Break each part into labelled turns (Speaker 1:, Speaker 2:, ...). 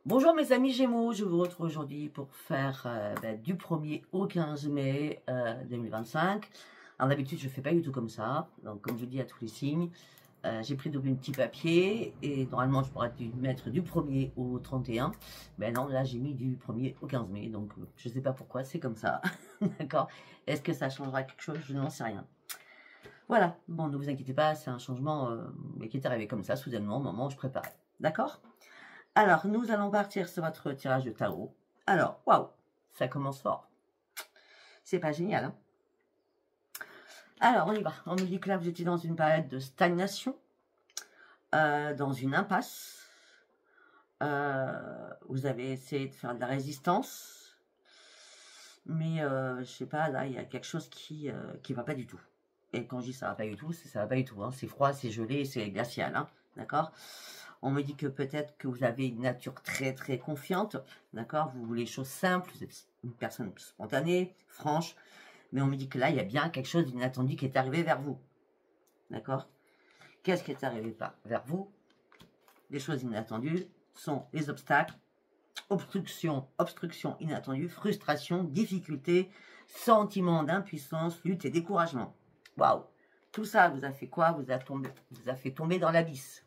Speaker 1: Bonjour mes amis Gémeaux, je vous retrouve aujourd'hui pour faire du 1er au 15 mai 2025. Alors d'habitude je ne fais pas du tout comme ça, donc comme je dis à tous les signes, j'ai pris donc un petit papier et normalement je pourrais mettre du 1er au 31. Mais non, là j'ai mis du 1er au 15 mai, donc je ne sais pas pourquoi, c'est comme ça. D'accord. Est-ce que ça changera quelque chose? Je n'en sais rien. Voilà, bon ne vous inquiétez pas, c'est un changement qui est arrivé comme ça soudainement au moment où je préparais. D'accord? Alors, nous allons partir sur votre tirage de tarot. Alors, waouh, ça commence fort. C'est pas génial, hein? Alors, on y va. On nous dit que là, vous étiez dans une période de stagnation, dans une impasse. Vous avez essayé de faire de la résistance. Mais, je sais pas, là, il y a quelque chose qui va pas du tout. Et quand je dis ça va pas du tout, ça va pas du tout. Hein. C'est froid, c'est gelé, c'est glacial, hein. D'accord? On me dit que peut-être que vous avez une nature très très confiante, d'accord? Vous voulez les choses simples, vous êtes une personne spontanée, franche, mais on me dit que là, il y a bien quelque chose d'inattendu qui est arrivé vers vous, d'accord? Qu'est-ce qui est arrivé vers vous? Les choses inattendues sont les obstacles, obstruction inattendue, frustration, difficulté, sentiment d'impuissance, lutte et découragement. Waouh! Tout ça vous a fait quoi? Vous a fait tomber dans l'abysse.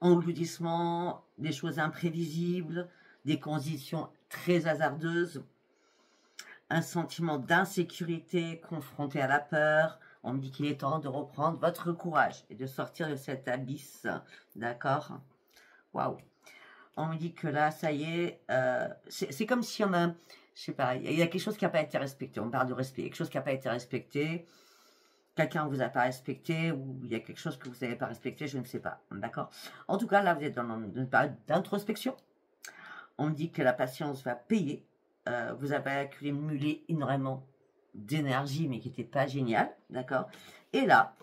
Speaker 1: Engloutissement, des choses imprévisibles, des conditions très hasardeuses, un sentiment d'insécurité confronté à la peur. On me dit qu'il est temps de reprendre votre courage et de sortir de cet abysse. D'accord? Waouh! On me dit que là, ça y est, c'est comme si on a, je sais pas, il y a quelque chose qui n'a pas été respecté. On parle de respect, quelque chose qui n'a pas été respecté. Quelqu'un ne vous a pas respecté ou il y a quelque chose que vous n'avez pas respecté, je ne sais pas. D'accord? En tout cas, là, vous êtes dans une période d'introspection. On me dit que la patience va payer. Vous avez accumulé énormément d'énergie, mais qui n'était pas génial. D'accord? Et là,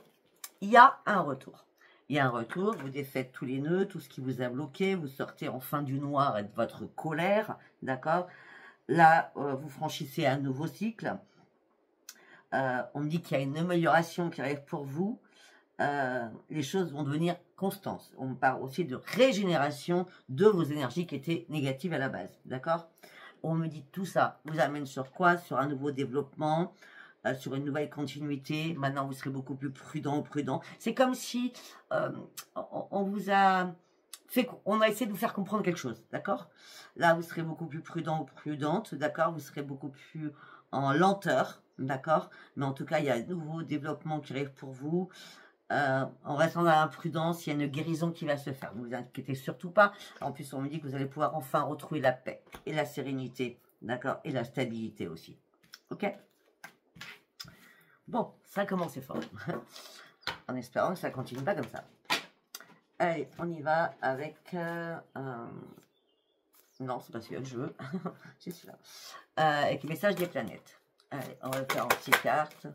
Speaker 1: il y a un retour. Il y a un retour, vous défaites tous les nœuds, tout ce qui vous a bloqué, vous sortez enfin du noir et de votre colère. D'accord? Là, vous franchissez un nouveau cycle. On me dit qu'il y a une amélioration qui arrive pour vous. Les choses vont devenir constantes. On parle aussi de régénération de vos énergies qui étaient négatives à la base. D'accord? On me dit tout ça vous amène sur quoi? Sur un nouveau développement, sur une nouvelle continuité. Maintenant, vous serez beaucoup plus prudent. C'est comme si on vous a on a essayé de vous faire comprendre quelque chose. D'accord? Là, vous serez beaucoup plus prudente. D'accord? Vous serez beaucoup plus en lenteur. D'accord? Mais en tout cas, il y a un nouveau développement qui arrive pour vous. En restant dans l'imprudence, il y a une guérison qui va se faire. Ne vous inquiétez surtout pas. En plus, on me dit que vous allez pouvoir enfin retrouver la paix et la sérénité, d'accord, et la stabilité aussi. Ok? Bon, ça commence fort. En espérant que ça continue pas comme ça. Allez, on y va avec... Non, c'est pas celui-là que je veux. C'est celui-là. Avec le message des planètes. Allez, on va le faire en petites cartes.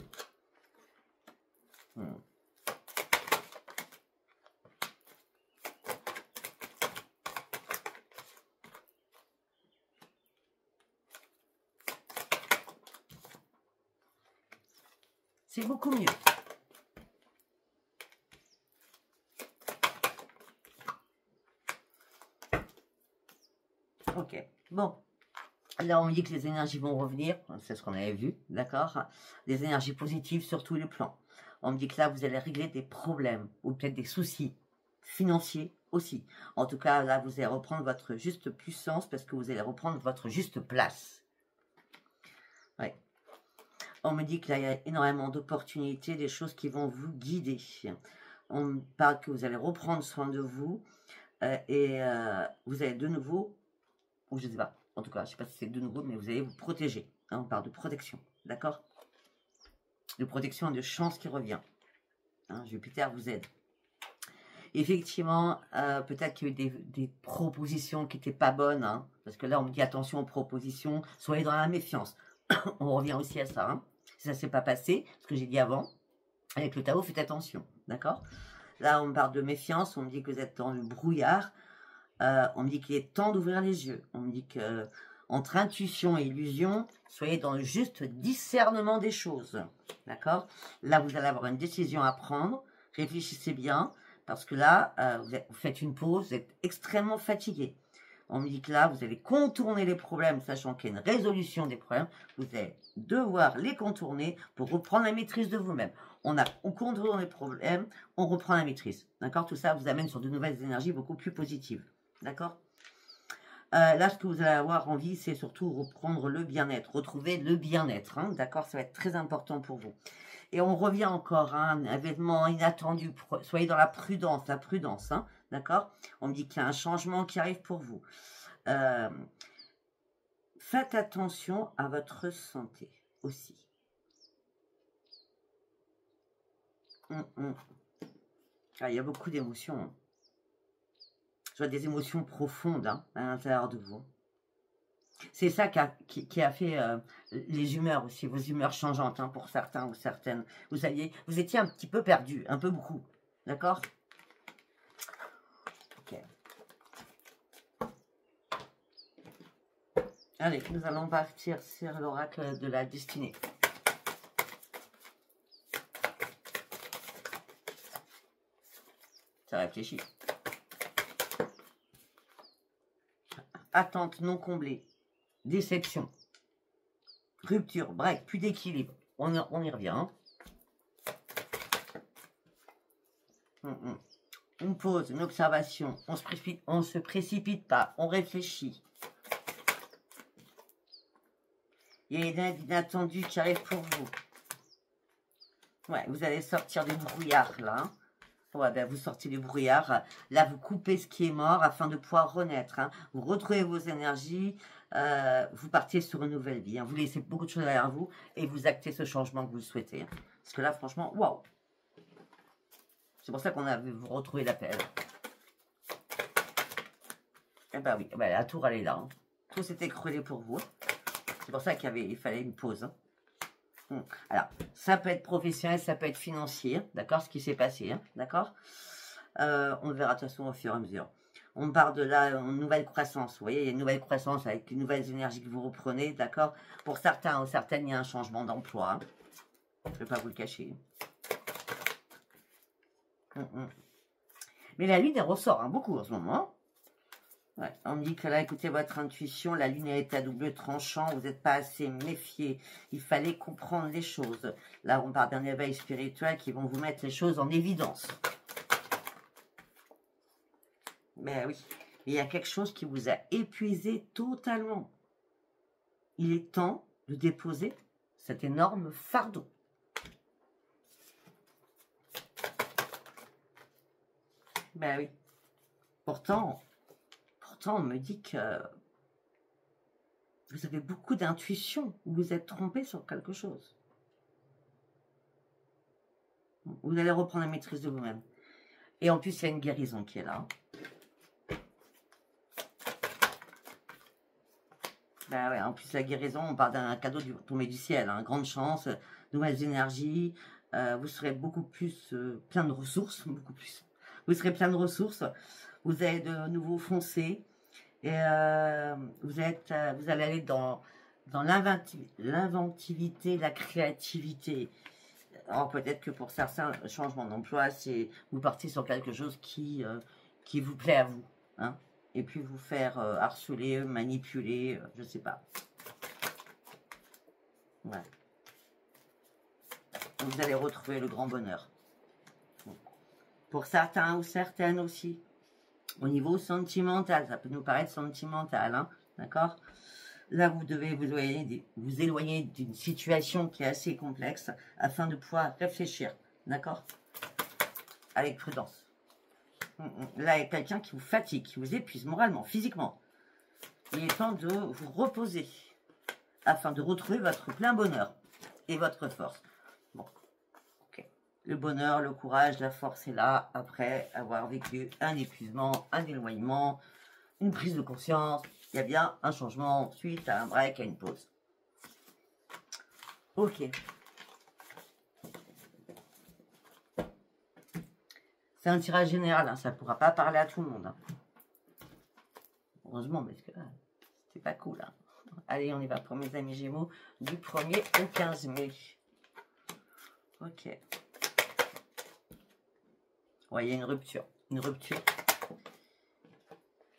Speaker 1: C'est beaucoup mieux. Ok, bon. Là, on me dit que les énergies vont revenir. C'est ce qu'on avait vu, d'accord? Des énergies positives sur tous les plans. On me dit que là, vous allez régler des problèmes ou peut-être des soucis financiers aussi. En tout cas, là, vous allez reprendre votre juste puissance parce que vous allez reprendre votre juste place. Ouais. On me dit qu'il y a énormément d'opportunités, des choses qui vont vous guider. On me parle que vous allez reprendre soin de vous et vous allez de nouveau, ou je ne sais pas, en tout cas, je ne sais pas si c'est de nouveau, mais vous allez vous protéger. Hein, on parle de protection, d'accord? De protection et de chance qui revient. Hein, Jupiter vous aide. Effectivement, peut-être qu'il y a eu des propositions qui n'étaient pas bonnes, hein, parce que là, on me dit attention aux propositions, soyez dans la méfiance. On revient aussi à ça. Hein. Si ça ne s'est pas passé, ce que j'ai dit avant, avec le tarot, faites attention, d'accord? Là, on me parle de méfiance, on me dit que vous êtes dans le brouillard, on me dit qu'il est temps d'ouvrir les yeux, on me dit que entre intuition et illusion, soyez dans le juste discernement des choses, d'accord? Là, vous allez avoir une décision à prendre, réfléchissez bien, Parce que là, vous faites une pause, vous êtes extrêmement fatigué. On me dit que là, vous allez contourner les problèmes, sachant qu'il y a une résolution des problèmes. Vous allez devoir les contourner pour reprendre la maîtrise de vous-même. On contourne les problèmes, on reprend la maîtrise. D'accord? Tout ça vous amène sur de nouvelles énergies beaucoup plus positives. D'accord? Là, ce que vous allez avoir envie, c'est surtout reprendre le bien-être, retrouver le bien-être. Hein, d'accord? Ça va être très important pour vous. Et on revient encore à un événement inattendu. Soyez dans la prudence. Hein, d'accord? On me dit qu'il y a un changement qui arrive pour vous. Faites attention à votre santé aussi. Ah, il y a beaucoup d'émotions. Hein. Je vois des émotions profondes hein, à l'intérieur de vous. C'est ça qui a fait les humeurs aussi, vos humeurs changeantes hein, pour certains ou certaines. Vous étiez un petit peu perdu, un peu beaucoup. D'accord? Ok. Allez, nous allons partir sur l'oracle de la destinée. Ça réfléchit. Attente non comblée. Déception. Rupture, break, plus d'équilibre. On y revient. Hein. Une pause, une observation. On se précipite pas. On réfléchit. Il y a une aide inattendue qui arrive pour vous. Ouais, vous allez sortir du brouillard, là. Hein. Ouais, ben vous sortez du brouillard. Là, vous coupez ce qui est mort afin de pouvoir renaître. Hein. Vous retrouvez vos énergies. Vous partez sur une nouvelle vie. Hein. Vous laissez beaucoup de choses derrière vous et vous actez ce changement que vous souhaitez. Hein. Parce que là, franchement, waouh! C'est pour ça qu'on a vous retrouvé l'appel. Eh ben oui, ben, la tour, elle est là. Hein. Tout s'est écroulé pour vous. C'est pour ça il fallait une pause. Hein. Alors, ça peut être professionnel, ça peut être financier, d'accord, ce qui s'est passé, hein, d'accord. On verra de toute façon au fur et à mesure. On part de là, une nouvelle croissance, vous voyez, il y a une nouvelle croissance avec une nouvelle énergie que vous reprenez, d'accord. Pour certains ou certaines, il y a un changement d'emploi, hein. Je ne vais pas vous le cacher. Mais la lune, elle ressort, hein, beaucoup en ce moment, hein. Ouais, on me dit que là, écoutez votre intuition, la lune est à double tranchant, vous n'êtes pas assez méfié, il fallait comprendre les choses. Là, on parle d'un éveil spirituel qui vont vous mettre les choses en évidence. Mais oui, il y a quelque chose qui vous a épuisé totalement. Il est temps de déposer cet énorme fardeau. Ben oui, pourtant, on me dit que vous avez beaucoup d'intuition, vous vous êtes trompé sur quelque chose. Vous allez reprendre la maîtrise de vous-même. Et en plus, il y a une guérison qui est là. Ben ouais, en plus, la guérison, on parle d'un cadeau tombé du ciel. Hein, grande chance, nouvelles énergies. Vous serez beaucoup plus plein de ressources. Beaucoup plus. Vous serez plein de ressources. Vous allez de nouveau foncer. Et vous allez aller dans l'inventivité, la créativité. Alors peut-être que pour certains changements d'emploi, vous partez sur quelque chose qui vous plaît à vous. Hein, et puis vous faire harceler, manipuler, je ne sais pas. Ouais. Vous allez retrouver le grand bonheur. Pour certains ou certaines aussi. Au niveau sentimental, ça peut nous paraître sentimental, hein, d'accord? Là, vous devez vous éloigner d'une situation qui est assez complexe afin de pouvoir réfléchir, d'accord? Avec prudence. Là, il y a quelqu'un qui vous fatigue, qui vous épuise moralement, physiquement. Il est temps de vous reposer afin de retrouver votre plein bonheur et votre force. Bon, ok. Le bonheur, le courage, la force est là après avoir vécu un épuisement, un éloignement, une prise de conscience. Il y a bien un changement suite à un break, à une pause. Ok. C'est un tirage général, hein, ça ne pourra pas parler à tout le monde. Hein. Heureusement, parce que c'est pas cool. Hein. Allez, on y va pour mes amis Gémeaux, du 1er au 15 mai. Ok. Ouais, il y a une rupture. Une rupture.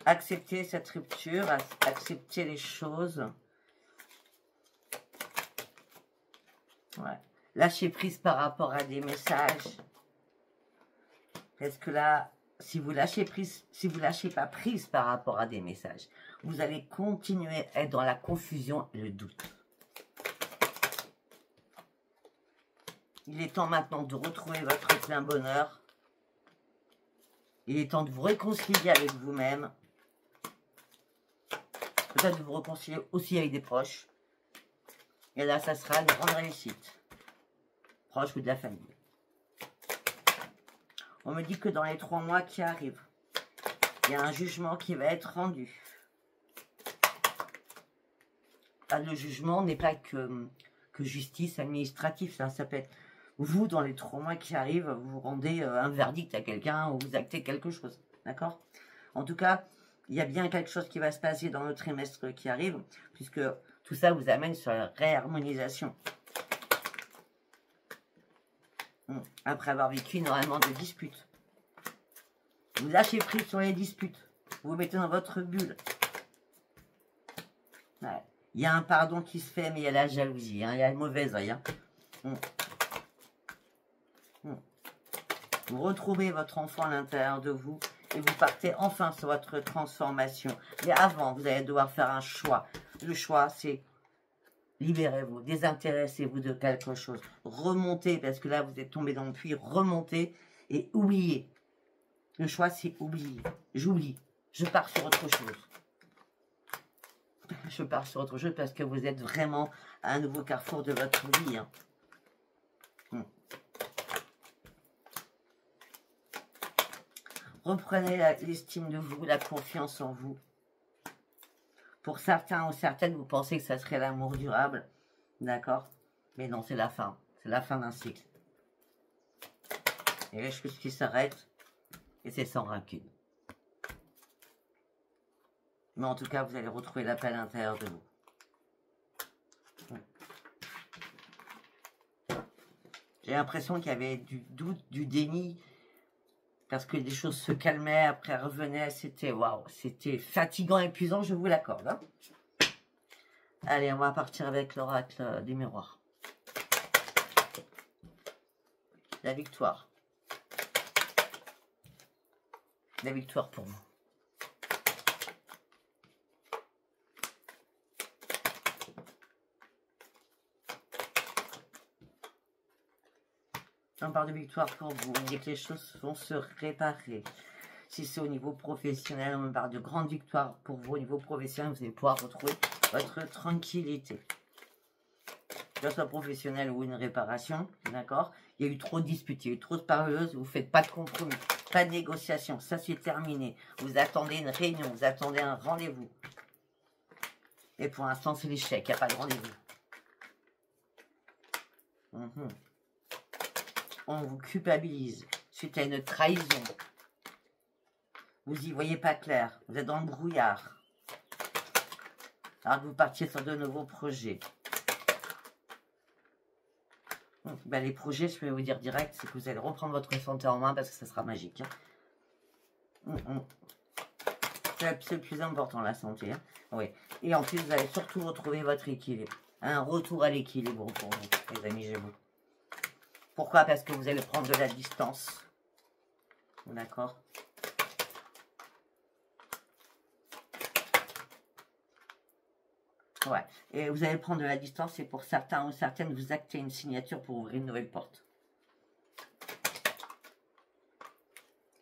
Speaker 1: Acceptez cette rupture, acceptez les choses. Ouais. Lâchez prise par rapport à des messages. Parce que là, si vous lâchez pas prise par rapport à des messages, vous allez continuer à être dans la confusion et le doute. Il est temps maintenant de retrouver votre plein bonheur. Il est temps de vous réconcilier avec vous-même. Peut-être de vous réconcilier aussi avec des proches. Et là, ça sera une grande réussite. Proche ou de la famille. On me dit que dans les 3 mois qui arrivent, il y a un jugement qui va être rendu. Le jugement n'est pas que justice administrative. Ça peut être vous, dans les 3 mois qui arrivent, vous rendez un verdict à quelqu'un ou vous actez quelque chose. D'accord? En tout cas, il y a bien quelque chose qui va se passer dans le trimestre qui arrive, puisque tout ça vous amène sur la réharmonisation. Après avoir vécu énormément de disputes. Vous lâchez prise sur les disputes. Vous vous mettez dans votre bulle. Ouais. Il y a un pardon qui se fait, mais il y a la jalousie. Hein, il y a le mauvais œil. Hein. Vous retrouvez votre enfant à l'intérieur de vous et vous partez enfin sur votre transformation. Mais avant, vous allez devoir faire un choix. Le choix, c'est libérez-vous, désintéressez-vous de quelque chose. Remontez, parce que là, vous êtes tombé dans le puits. Remontez et oubliez. Le choix, c'est oublier. J'oublie. Je pars sur autre chose. Je pars sur autre chose parce que vous êtes vraiment à un nouveau carrefour de votre vie. Hein. Reprenez l'estime de vous, la confiance en vous. Pour certains ou certaines, vous pensez que ça serait l'amour durable. D'accord? Mais non, c'est la fin. C'est la fin d'un cycle. Et les choses qui s'arrêtent. Et c'est sans rancune. Mais en tout cas, vous allez retrouver la paix à l'intérieur de vous. J'ai l'impression qu'il y avait du doute, du déni. Parce que des choses se calmaient, après revenaient. C'était waouh, c'était fatigant, épuisant, je vous l'accorde. Hein. Allez, on va partir avec l'oracle du miroir. La victoire. La victoire pour vous. On parle de victoire pour vous. On dit que les choses vont se réparer. Si c'est au niveau professionnel, on parle de grande victoire pour vous au niveau professionnel. Vous allez pouvoir retrouver votre tranquillité. Que ce soit professionnel ou une réparation, d'accord? Il y a eu trop de disputes, il y a eu trop de parleuses, vous ne faites pas de compromis, pas de négociation, ça c'est terminé. Vous attendez une réunion, vous attendez un rendez-vous. Et pour l'instant, c'est l'échec, il n'y a pas de rendez-vous. On vous culpabilise suite à une trahison. Vous n'y voyez pas clair, vous êtes dans le brouillard. Alors que vous partiez sur de nouveaux projets. Ben, les projets, je vais vous dire direct, c'est que vous allez reprendre votre santé en main parce que ça sera magique. Hein. C'est le plus important, la santé. Hein. Oui. Et en plus, vous allez surtout retrouver votre équilibre. Un retour à l'équilibre pour vous, les amis Gémeaux. Pourquoi? Parce que vous allez prendre de la distance. D'accord? Ouais. Et vous allez prendre de la distance et pour certains ou certaines, vous actez une signature pour ouvrir une nouvelle porte.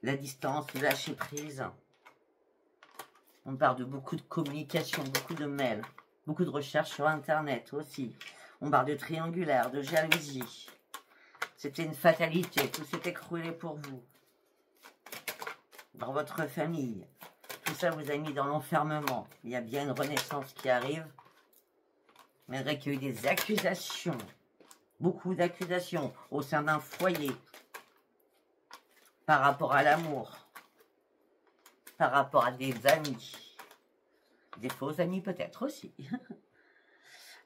Speaker 1: La distance, lâcher prise. On parle de beaucoup de communication, beaucoup de mails, beaucoup de recherches sur Internet aussi. On parle de triangulaire, de jalousie. C'était une fatalité, tout s'est écroulé pour vous. Dans votre famille. Tout ça vous a mis dans l'enfermement. Il y a bien une renaissance qui arrive. Malgré qu'il y a eu des accusations. Beaucoup d'accusations au sein d'un foyer. Par rapport à l'amour. Par rapport à des amis. Des faux amis peut-être aussi.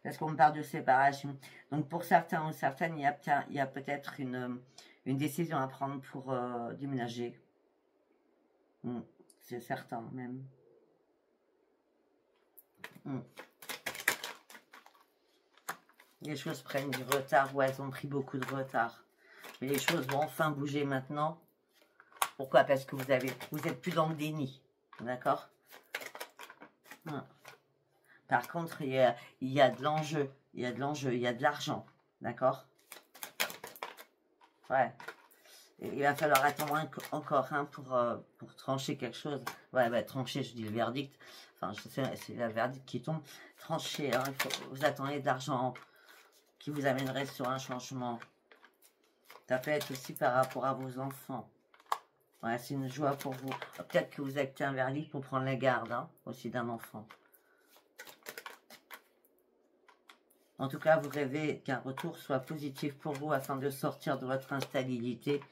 Speaker 1: Parce qu'on me parle de séparation. Donc pour certains ou certaines, il y a peut-être une Une décision à prendre pour déménager. C'est certain, même. Les choses prennent du retard. Ouais, elles ont pris beaucoup de retard. Mais les choses vont enfin bouger maintenant. Pourquoi? Parce que vous êtes plus dans le déni. D'accord? Par contre, il y a de l'enjeu. Il y a de l'enjeu. Il y a de l'argent. D'accord? Ouais. Et il va falloir attendre encore pour trancher quelque chose. Ouais, bah, trancher, je dis le verdict. Enfin, je sais, c'est le verdict qui tombe. Trancher, hein, vous attendez de l'argent qui vous amènerait sur un changement. Ça peut être aussi par rapport à vos enfants. Ouais, c'est une joie pour vous. Peut-être que vous actez un verdict pour prendre la garde, hein, aussi d'un enfant. En tout cas, vous rêvez qu'un retour soit positif pour vous afin de sortir de votre instabilité.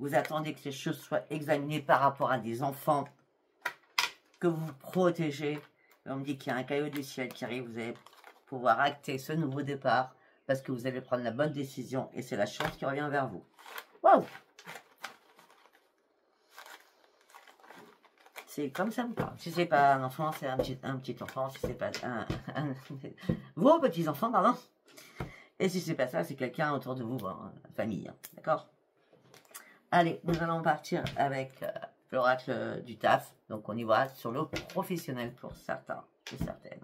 Speaker 1: Vous attendez que ces choses soient examinées par rapport à des enfants que vous protégez. Et on me dit qu'il y a un caillou du ciel qui arrive. Vous allez pouvoir acter ce nouveau départ parce que vous allez prendre la bonne décision et c'est la chance qui revient vers vous. Waouh! C'est comme ça me parle. Si c'est pas un enfant, c'est un petit enfant. Si c'est pas vos petits-enfants, pardon. Et si c'est pas ça, c'est quelqu'un autour de vous, la famille. Hein, d'accord? Allez, nous allons partir avec l'oracle du taf. Donc on y va sur le professionnel pour certains et certaines.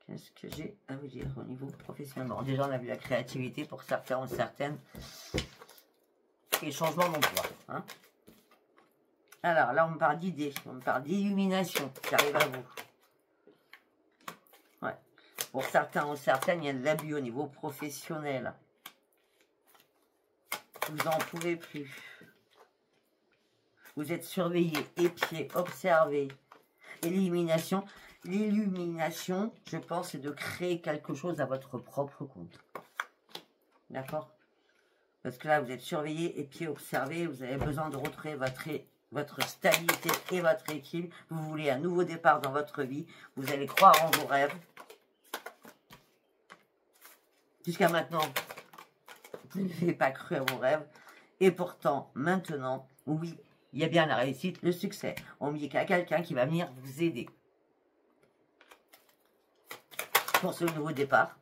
Speaker 1: Qu'est-ce que j'ai à vous dire au niveau professionnel? Bon, déjà on a vu la créativité pour certains ou certaines. Et changement d'emploi. Hein. Alors là on me parle d'idées, on me parle d'illumination qui arrive à vous. Ouais. Pour certains ou certaines, il y a de l'abus au niveau professionnel. Vous n'en pouvez plus. Vous êtes surveillé, épié, observé. Et l'illumination, je pense, c'est de créer quelque chose à votre propre compte. D'accord? Parce que là, vous êtes surveillé, épié, observé. Vous avez besoin de retrouver votre stabilité et votre équilibre. Vous voulez un nouveau départ dans votre vie. Vous allez croire en vos rêves. Jusqu'à maintenant, vous n'avez pas cru à vos rêves. Et pourtant, maintenant, oui, il y a bien la réussite, le succès. On me dit qu'il y a quelqu'un qui va venir vous aider pour ce nouveau départ.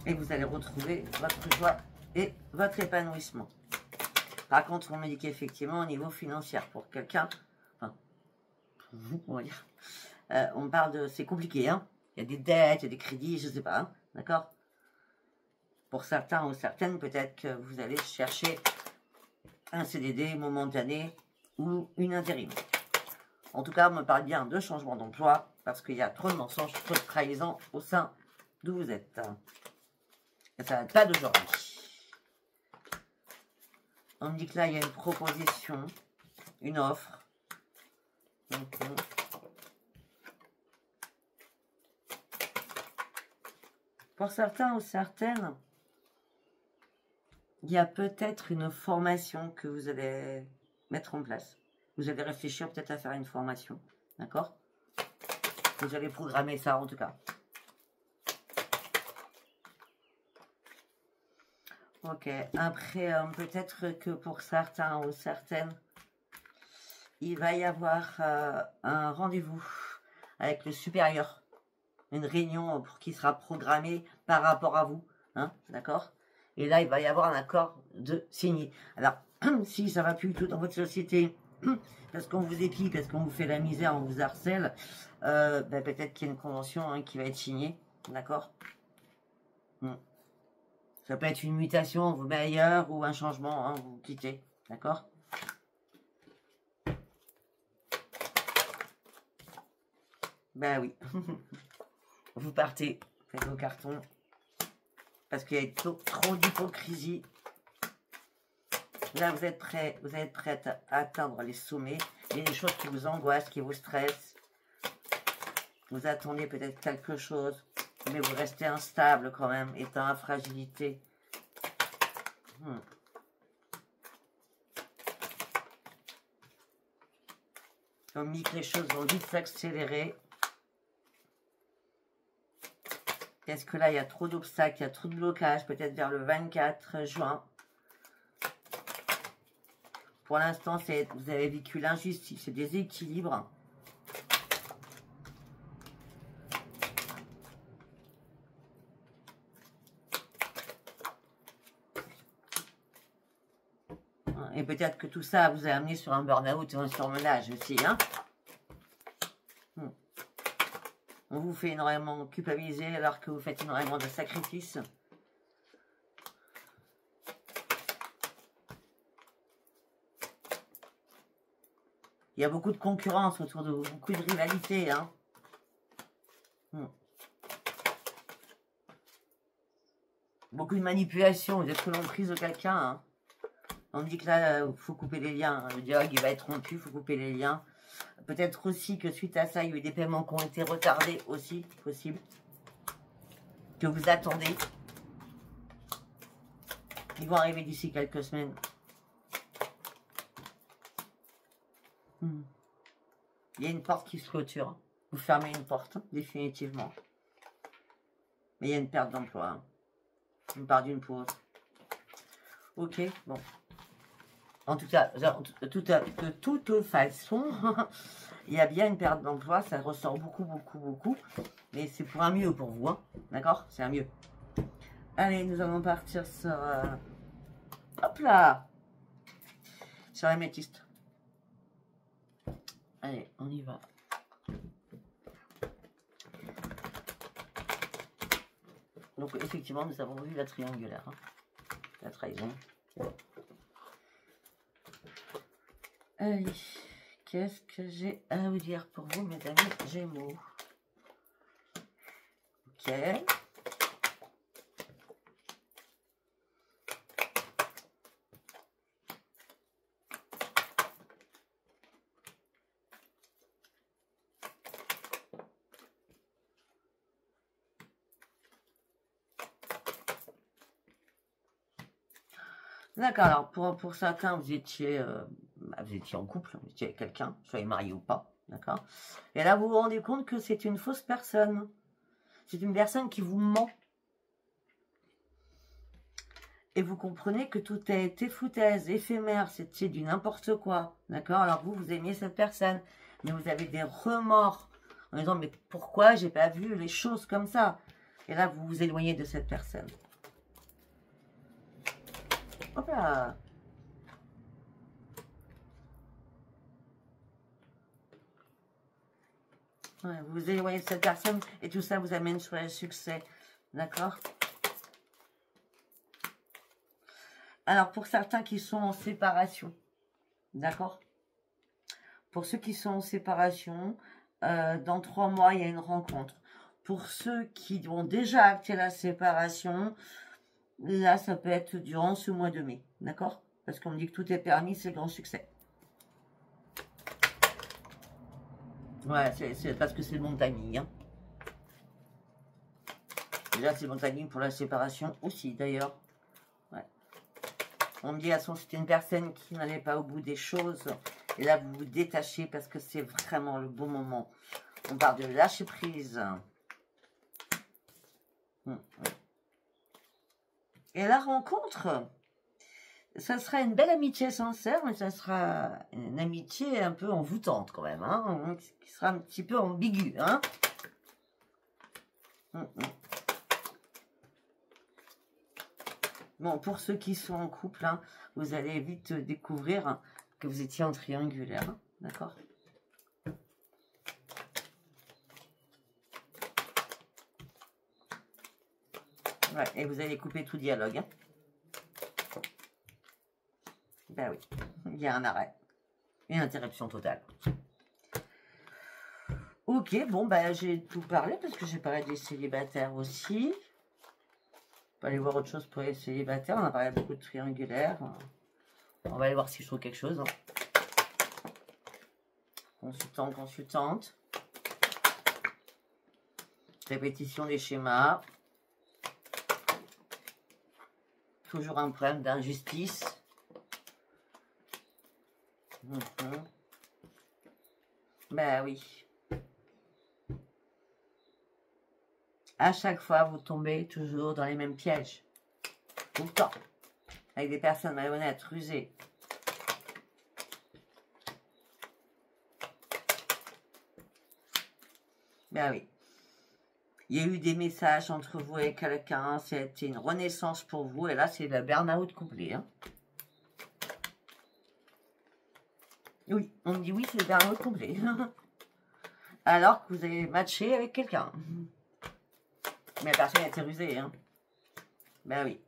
Speaker 1: Et vous allez retrouver votre joie et votre épanouissement. Par contre, on me dit qu'effectivement, au niveau financier, pour quelqu'un, enfin, pour vous, on va dire, on parle de, c'est compliqué, hein. Il y a des dettes, il y a des crédits, je ne sais pas, hein, d'accord? Pour certains ou certaines, peut-être que vous allez chercher un CDD momentané ou une intérim. En tout cas, on me parle bien de changement d'emploi parce qu'il y a trop de mensonges, trop de trahison au sein d'où vous êtes. Et ça ne va pas d'aujourd'hui. On me dit que là, il y a une proposition, une offre. Pour certains ou certaines, il y a peut-être une formation que vous allez mettre en place. Vous allez réfléchir peut-être à faire une formation. D'accord? Vous allez programmer ça en tout cas. Ok. Après, peut-être que pour certains ou certaines, il va y avoir un rendez-vous avec le supérieur. Une réunion qui sera programmée par rapport à vous. Hein, d'accord? Et là, il va y avoir un accord de signé. Alors, si ça va plus du tout dans votre société, parce qu'on vous épie, parce qu'on vous fait la misère, on vous harcèle, peut-être qu'il y a une convention qui va être signée. D'accord? Ça peut être une mutation, vous met ailleurs, ou un changement, vous quittez. D'accord? Ben oui. Vous partez, faites vos cartons. Parce qu'il y a trop d'hypocrisie. Là, vous êtes prête à atteindre les sommets. Il y a des choses qui vous angoissent, qui vous stressent. Vous attendez peut-être quelque chose, mais vous restez instable quand même, étant à fragilité. On me dit que les choses vont vite s'accélérer. Est-ce que là, il y a trop d'obstacles, il y a trop de blocages, peut-être vers le 24 juin. Pour l'instant, vous avez vécu l'injustice et des équilibres. Et peut-être que tout ça vous a amené sur un burn-out et un surmenage aussi. Hein. On vous fait énormément culpabiliser alors que vous faites énormément de sacrifices. Il y a beaucoup de concurrence autour de vous, beaucoup de rivalité. Hein. Beaucoup de manipulation, vous êtes sous l'emprise de quelqu'un. Hein. On dit que là, il faut couper les liens. Le dialogue, il va être rompu, il faut couper les liens. Peut-être aussi que suite à ça, il y a eu des paiements qui ont été retardés aussi, possible. Que vous attendez. Ils vont arriver d'ici quelques semaines. Il y a une porte qui se clôture. Vous fermez une porte, définitivement. Mais il y a une perte d'emploi. Une part d'une pause. Ok, bon. En tout cas, de toute façon, il y a bien une perte d'emploi. Ça ressort beaucoup, beaucoup, beaucoup. Mais c'est pour un mieux pour vous. Hein. D'accord? C'est un mieux. Allez, nous allons partir sur... hop là! Sur l'améthyste. Allez, on y va. Donc, effectivement, nous avons vu la triangulaire. Hein. La trahison. Allez, qu'est-ce que j'ai à vous dire pour vous, mes amis Gémeaux? Ok. D'accord, alors pour certains, vous étiez en couple, vous étiez avec quelqu'un, soyez marié ou pas, d'accord? Et là, vous vous rendez compte que c'est une fausse personne. C'est une personne qui vous ment. Et vous comprenez que tout a été foutaise, éphémère, c'était du n'importe quoi, d'accord? Alors vous aimiez cette personne, mais vous avez des remords en disant, mais pourquoi j'ai pas vu les choses comme ça? Et là, vous vous éloignez de cette personne. Hop là! Ouais, vous vous éloignez de cette personne et tout ça vous amène sur le succès. D'accord? Alors, pour certains qui sont en séparation, d'accord? Pour ceux qui sont en séparation, dans 3 mois, il y a une rencontre. Pour ceux qui ont déjà acté la séparation, là, ça peut être durant ce mois de mai. D'accord? Parce qu'on me dit que tout est permis, c'est le grand succès. Ouais, c'est parce que c'est le bon timing. Hein. Déjà, c'est le bon timing pour la séparation aussi, d'ailleurs. Ouais. On me dit, à son, c'était une personne qui n'allait pas au bout des choses. Et là, vous vous détachez parce que c'est vraiment le bon moment. On parle de lâcher prise. Et la rencontre, ça sera une belle amitié sincère, mais ça sera une amitié un peu envoûtante quand même, hein, qui sera un petit peu ambiguë. Hein. Bon, pour ceux qui sont en couple, hein, vous allez vite découvrir que vous étiez en triangulaire, hein, d'accord? Ouais, et vous allez couper tout dialogue. Hein. Ben oui, il y a un arrêt. Une interruption totale. Ok, bon, ben j'ai tout parlé parce que j'ai parlé des célibataires aussi. On va aller voir autre chose pour les célibataires. On a parlé beaucoup de triangulaires. On va aller voir si je trouve quelque chose. Hein. Consultant, consultante. Répétition des schémas. Toujours un problème d'injustice. Ben oui. À chaque fois, vous tombez toujours dans les mêmes pièges. Tout le temps. Avec des personnes malhonnêtes, rusées. Ben oui. Il y a eu des messages entre vous et quelqu'un. C'était une renaissance pour vous. Et là, c'est le burn-out complet. Hein. Oui, on me dit oui, c'est le burn-out complet. Alors que vous avez matché avec quelqu'un. Mais la personne a été rusée. Hein. Ben oui.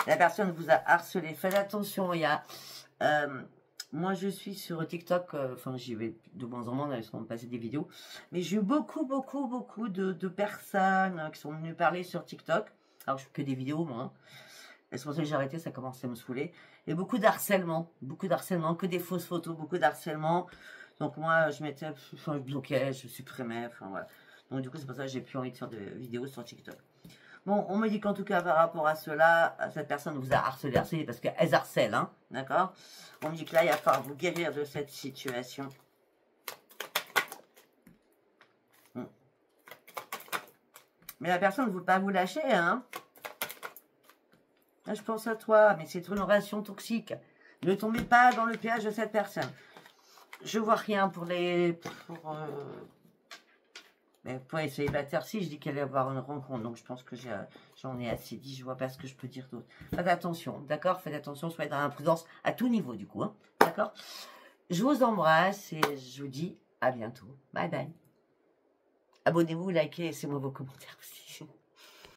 Speaker 1: La personne vous a harcelé. Faites attention, il y a... moi, je suis sur TikTok. Enfin, j'y vais de moins en moins. Elles sont passées des vidéos. Mais j'ai eu beaucoup de personnes qui sont venues parler sur TikTok. Alors, je fais que des vidéos, moi. Hein. C'est pour ça que j'ai arrêté. Ça commençait à me saouler. Et beaucoup d'harcèlement. Beaucoup d'harcèlement. Que des fausses photos. Beaucoup d'harcèlement. Donc, moi, je mettais... Enfin, je bloquais. Je supprimais. Enfin, voilà. Donc, du coup, c'est pour ça que j'ai plus envie de faire de vidéos sur TikTok. Bon, on me dit qu'en tout cas, par rapport à cela, cette personne vous a harcelé parce qu'elles harcèlent, hein, d'accord? On me dit que là, il va falloir vous guérir de cette situation. Mais la personne ne veut pas vous lâcher, hein? Là, je pense à toi, mais c'est une relation toxique. Ne tombez pas dans le piège de cette personne. Je vois rien pour les... Mais pour les célibataires, si, je dis qu'elle va avoir une rencontre. Donc, je pense que j'en ai assez dit. Je vois pas ce que je peux dire d'autre. Faites attention, d'accord? Faites attention, soyez dans l'imprudence à tout niveau, du coup. Hein, d'accord? Je vous embrasse et je vous dis à bientôt. Bye bye. Abonnez-vous, likez, laissez-moi vos commentaires aussi.